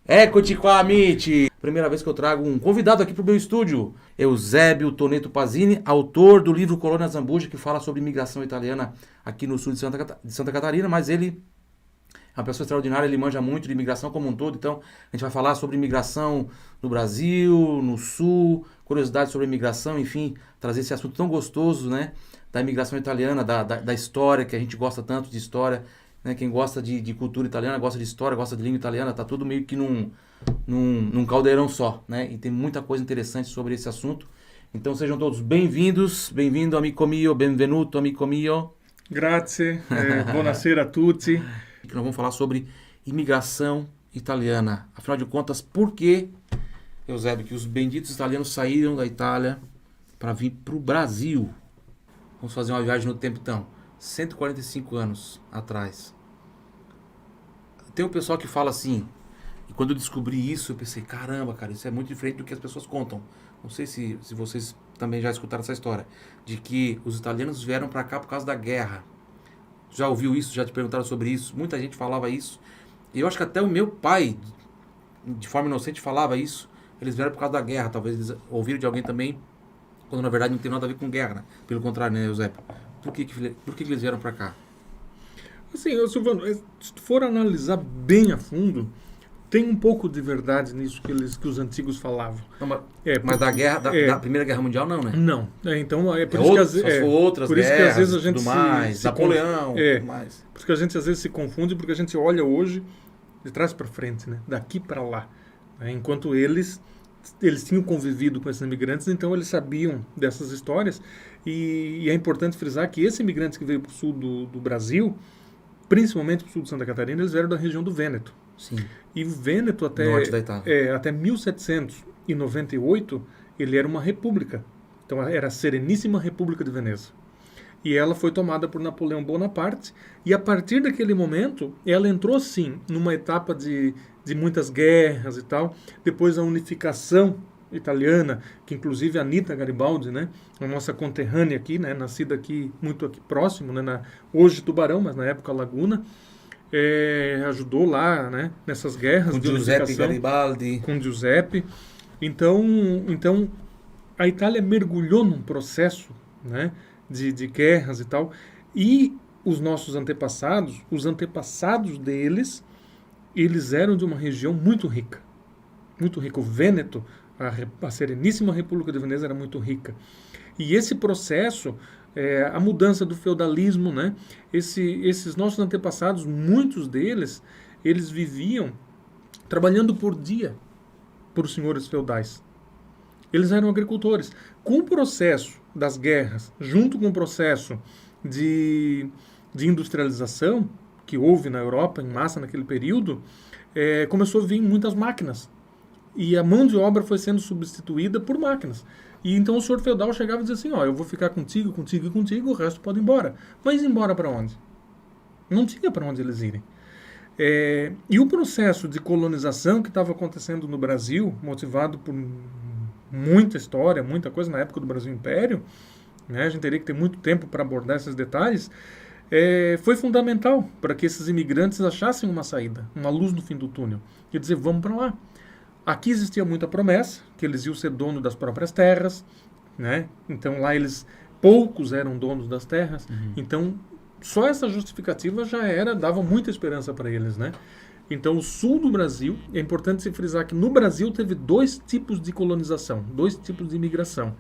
Eccoci qua, amici! Primeira vez que eu trago um convidado aqui pro meu estúdio, Eusébio Toneto Pazini, autor do livro Colônia Zambuja, que fala sobre imigração italiana aqui no sul de Santa Catarina, mas ele é uma pessoa extraordinária, ele manja muito de imigração como um todo, então a gente vai falar sobre imigração no Brasil, no sul, curiosidades sobre imigração, enfim, trazer esse assunto tão gostoso, né, da imigração italiana, da história, que a gente gosta tanto de história, né, quem gosta de cultura italiana, gosta de história, gosta de língua italiana, tá tudo meio que num caldeirão só, né, e tem muita coisa interessante sobre esse assunto. Então sejam todos bem-vindos, bem-vindo amico mio, benvenuto amico mio. Grazie, buonasera a tutti. Que nós vamos falar sobre imigração italiana. Afinal de contas, por que, Eusébio, que os benditos italianos saíram da Itália para vir para o Brasil? Vamos fazer uma viagem no tempo, então. 145 anos atrás. Tem um pessoal que fala assim, e quando eu descobri isso, eu pensei, caramba, cara, isso é muito diferente do que as pessoas contam. Não sei se vocês também já escutaram essa história, de que os italianos vieram para cá por causa da guerra. Já ouviu isso? Já te perguntaram sobre isso? Muita gente falava isso. E eu acho que até o meu pai, de forma inocente, falava isso. Eles vieram por causa da guerra. Talvez eles ouviram de alguém também, quando na verdade não tem nada a ver com guerra, né? Pelo contrário, né, Eusébio? Por que eles vieram para cá? Assim, Silvano, se tu for analisar bem a fundo, tem um pouco de verdade nisso que os antigos falavam. Não, mas porque- da guerra, da Primeira Guerra Mundial, não, né? Não. Então, é por É isso que outro, às só se vezes... for outras por isso que às vezes a guerras, gente tudo mais, Napoleão, tudo mais. Por isso que a gente às vezes se confunde, porque a gente olha hoje de trás para frente, né? Daqui para lá. Né? Enquanto eles tinham convivido com esses imigrantes, então eles sabiam dessas histórias. E é importante frisar que esses imigrantes que veio para o sul do Brasil, principalmente para o sul de Santa Catarina, eles vieram da região do Vêneto. Sim. E o Vêneto Norte da Itália. até 1798 ele era uma república. Então era a Sereníssima República de Veneza. E ela foi tomada por Napoleão Bonaparte. E a partir daquele momento, ela entrou sim numa etapa de muitas guerras e tal. Depois a unificação italiana, que inclusive a Anita Garibaldi, né, a nossa conterrânea aqui, né, nascida aqui muito aqui próximo, né, hoje Tubarão, mas na época Laguna, ajudou lá, né, nessas guerras Com de Giuseppe unificação, Garibaldi. com Giuseppe. Então a Itália mergulhou num processo, né, de guerras e tal, e os nossos antepassados, os antepassados deles, eles eram de uma região muito rica. Muito rica. O Vêneto, a Sereníssima República de Veneza era muito rica. E esse processo, a mudança do feudalismo, né? Esses nossos antepassados, muitos deles, eles viviam trabalhando por dia por senhores feudais. Eles eram agricultores. Com o processo das guerras, junto com o processo de industrialização que houve na Europa em massa naquele período, começou a vir muitas máquinas. E a mão de obra foi sendo substituída por máquinas. E então o senhor feudal chegava e dizia assim, ó, eu vou ficar contigo, contigo e contigo, o resto pode ir embora. Mas ir embora para onde? Não tinha para onde eles irem. E o processo de colonização que estava acontecendo no Brasil, motivado por muita história, muita coisa na época do Brasil Império, né, a gente teria que ter muito tempo para abordar esses detalhes, foi fundamental para que esses imigrantes achassem uma saída, uma luz no fim do túnel. E dizer, vamos para lá. Aqui existia muita promessa, que eles iam ser dono das próprias terras, né? Então lá poucos eram donos das terras. Uhum. Então só essa justificativa dava muita esperança para eles, né? Então o sul do Brasil, é importante se frisar que no Brasil teve dois tipos de colonização, dois tipos de imigração.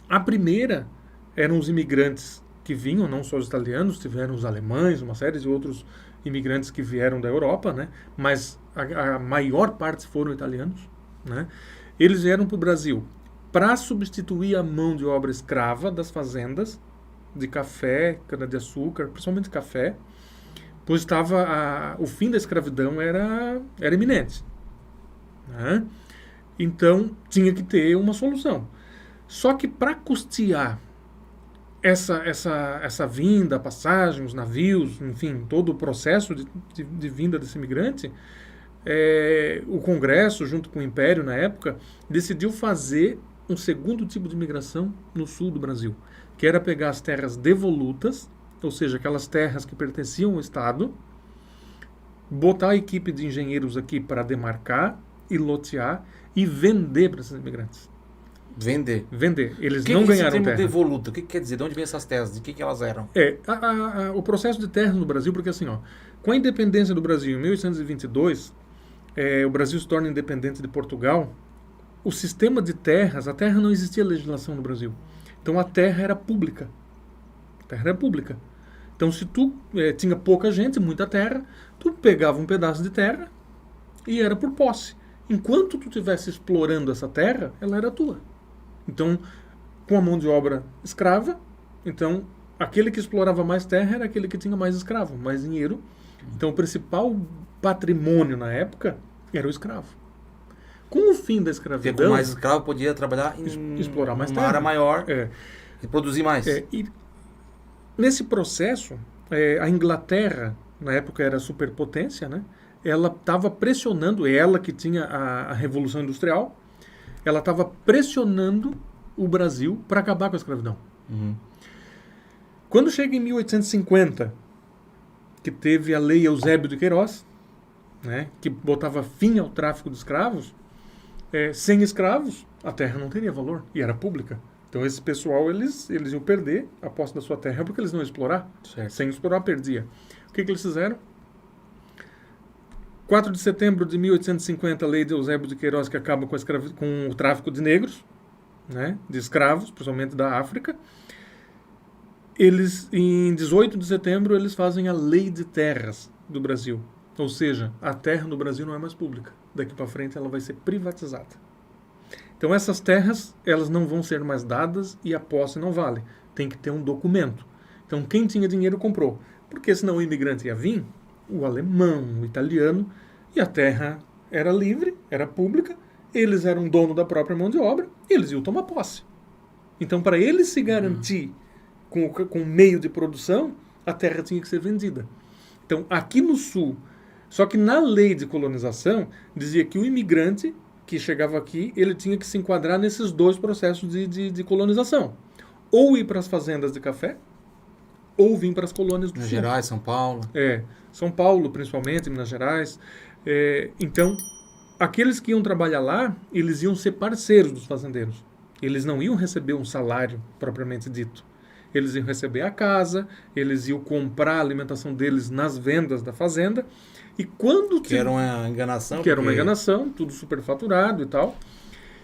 A primeira eram os imigrantes que vinham, não só os italianos, tiveram os alemães, uma série de outros imigrantes que vieram da Europa, né? Mas a maior parte foram italianos, né? Eles vieram para o Brasil para substituir a mão de obra escrava das fazendas de café, cana-de-açúcar, principalmente café, pois o fim da escravidão era iminente, né? Então tinha que ter uma solução. Só que para custear essa vinda, a passagem, os navios, enfim, todo o processo de vinda desse imigrante, o Congresso, junto com o Império na época, decidiu fazer um segundo tipo de imigração no sul do Brasil, que era pegar as terras devolutas, ou seja, aquelas terras que pertenciam ao Estado, botar a equipe de engenheiros aqui para demarcar e lotear e vender para esses imigrantes. Vender. Vender. Eles Que não esse ganharam termo terra. devoluta? O que quer dizer? De onde vem essas terras? De que elas eram? O processo de terras no Brasil, porque assim, ó, com a independência do Brasil em 1822, o Brasil se torna independente de Portugal, o sistema de terras, a terra não existia legislação no Brasil. Então a terra era pública. A terra era pública. Então se tu tinha pouca gente, muita terra, tu pegava um pedaço de terra e era por posse. Enquanto tu estivesse explorando essa terra, ela era tua. Então, com a mão de obra escrava, então aquele que explorava mais terra era aquele que tinha mais escravo, mais dinheiro. Então o principal patrimônio na época era o escravo. Com o fim da Porque escravidão... com mais escravo podia trabalhar explorar mais uma terra. área maior e produzir mais. E nesse processo, a Inglaterra, na época era superpotência, né? Ela estava pressionando, ela que tinha a Revolução Industrial, ela estava pressionando o Brasil para acabar com a escravidão. Uhum. Quando chega em 1850, que teve a Lei Eusébio de Queiroz, né, que botava fim ao tráfico de escravos, sem escravos, a terra não teria valor, e era pública. Então esse pessoal, eles iam perder a posse da sua terra porque eles não iam explorar. Certo. Sem explorar, perdia. O que eles fizeram? 4 de setembro de 1850, a Lei de Eusébio de Queiroz, que acaba com o tráfico de negros, né, de escravos, principalmente da África. Eles, em 18 de setembro, eles fazem a Lei de Terras do Brasil. Ou seja, a terra no Brasil não é mais pública. Daqui para frente ela vai ser privatizada. Então essas terras, elas não vão ser mais dadas e a posse não vale. Tem que ter um documento. Então quem tinha dinheiro comprou. Porque senão o imigrante ia vir, o alemão, o italiano, e a terra era livre, era pública, eles eram dono da própria mão de obra, e eles iam tomar posse. Então, para eles se garantir com o meio de produção, a terra tinha que ser vendida. Então, aqui no Sul, só que na lei de colonização, dizia que o imigrante que chegava aqui, ele tinha que se enquadrar nesses dois processos de colonização. Ou ir para as fazendas de café, ou vir para as colônias do Minas Sul. Gerais, São Paulo. São Paulo, principalmente, Minas Gerais. Então, aqueles que iam trabalhar lá, eles iam ser parceiros dos fazendeiros. Eles não iam receber um salário propriamente dito. Eles iam receber a casa, eles iam comprar a alimentação deles nas vendas da fazenda. E quando... Que era uma enganação. Que era uma enganação, tudo superfaturado e tal.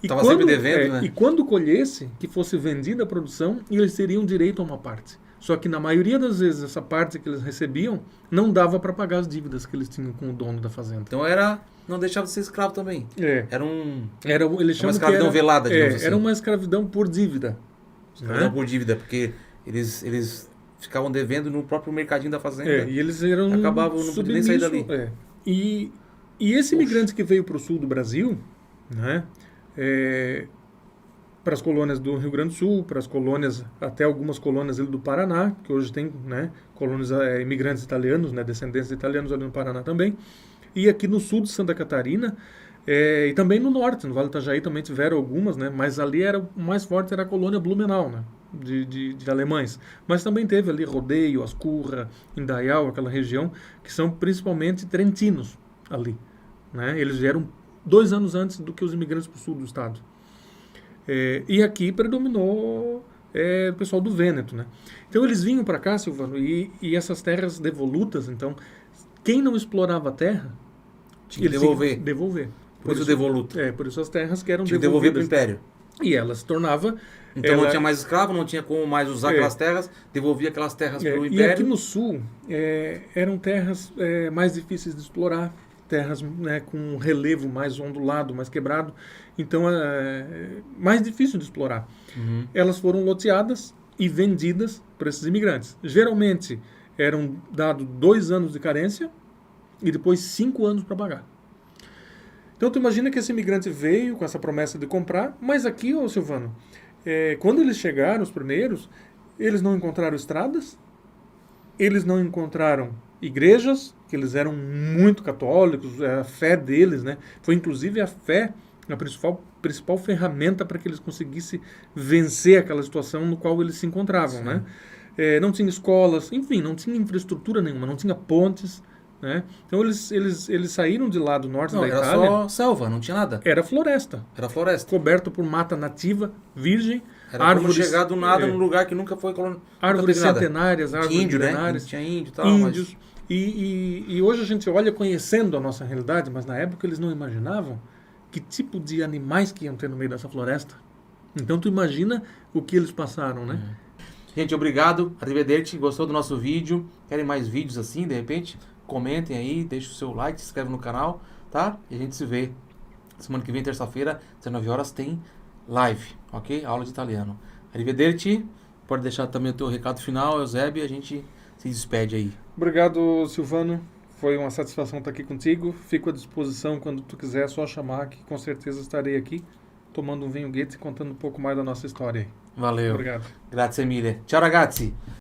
Estava sempre devendo, né? E quando colhesse, que fosse vendida a produção, eles teriam direito a uma parte. Só que na maioria das vezes essa parte que eles recebiam não dava para pagar as dívidas que eles tinham com o dono da fazenda. Então não deixava de ser escravo também. Era uma escravidão velada, digamos assim. Era uma escravidão por dívida. Escravidão por dívida, porque eles ficavam devendo no próprio mercadinho da fazenda. E eles eram acabavam, não podiam nem sair dali. E esse imigrante que veio para o sul do Brasil, né, para as colônias do Rio Grande do Sul, para as colônias, até algumas colônias ali do Paraná, que hoje tem, né, colônias imigrantes italianos, né, descendentes de italianos ali no Paraná também, e aqui no sul de Santa Catarina, e também no norte, no Vale do Itajaí também tiveram algumas, né, mas ali o mais forte era a colônia Blumenau, né, de alemães. Mas também teve ali Rodeio, Ascurra, Indaial, aquela região, que são principalmente trentinos ali, né, eles vieram 2 anos antes do que os imigrantes para o sul do estado. E aqui predominou o pessoal do Vêneto, né? Então eles vinham para cá, Silvano, e essas terras devolutas, então, quem não explorava a terra... Tinha que devolver. Por isso devoluto. Por isso as terras que eram tinha que devolver para o Império. E ela se tornava... Então não tinha mais escravo, não tinha como mais usar aquelas terras, devolvia aquelas terras para o Império. E aqui no sul, eram terras mais difíceis de explorar, terras, né, com um relevo mais ondulado, mais quebrado, então mais difícil de explorar. Uhum. Elas foram loteadas e vendidas para esses imigrantes. Geralmente eram dados 2 anos de carência e depois 5 anos para pagar. Então tu imagina que esse imigrante veio com essa promessa de comprar, mas aqui, ô Silvano, quando eles chegaram, os primeiros, eles não encontraram estradas, eles não encontraram igrejas, que eles eram muito católicos, a fé deles, né? Foi inclusive a fé a principal ferramenta para que eles conseguissem vencer aquela situação no qual eles se encontravam, né? Não tinha escolas, enfim, não tinha infraestrutura nenhuma, não tinha pontes, né? Então eles saíram de lá do norte Não, da era Itália, só selva, não tinha nada. era floresta, Era floresta. coberto por mata nativa, virgem, Era árvores, como chegar do nada é, num lugar que nunca foi colonizado. árvores centenárias, Tinha árvores índio, né? milenares, Tinha índio e tal, índios. E hoje a gente olha conhecendo a nossa realidade, mas na época eles não imaginavam que tipo de animais que iam ter no meio dessa floresta. Então tu imagina o que eles passaram, né? Gente, obrigado. Arrivederci. Gostou do nosso vídeo? Querem mais vídeos assim, de repente? Comentem aí, deixe o seu like, se inscreve no canal, tá? E a gente se vê semana que vem, terça-feira, 19 horas, tem live, ok? Aula de italiano. Arrivederci. Pode deixar também o teu recado final, Eusébio, e a gente se despede aí. Obrigado, Silvano. Foi uma satisfação estar aqui contigo. Fico à disposição quando tu quiser, é só chamar que com certeza estarei aqui tomando um vinho Goethe e contando um pouco mais da nossa história aí. Valeu. Obrigado. Grazie mille. Ciao ragazzi.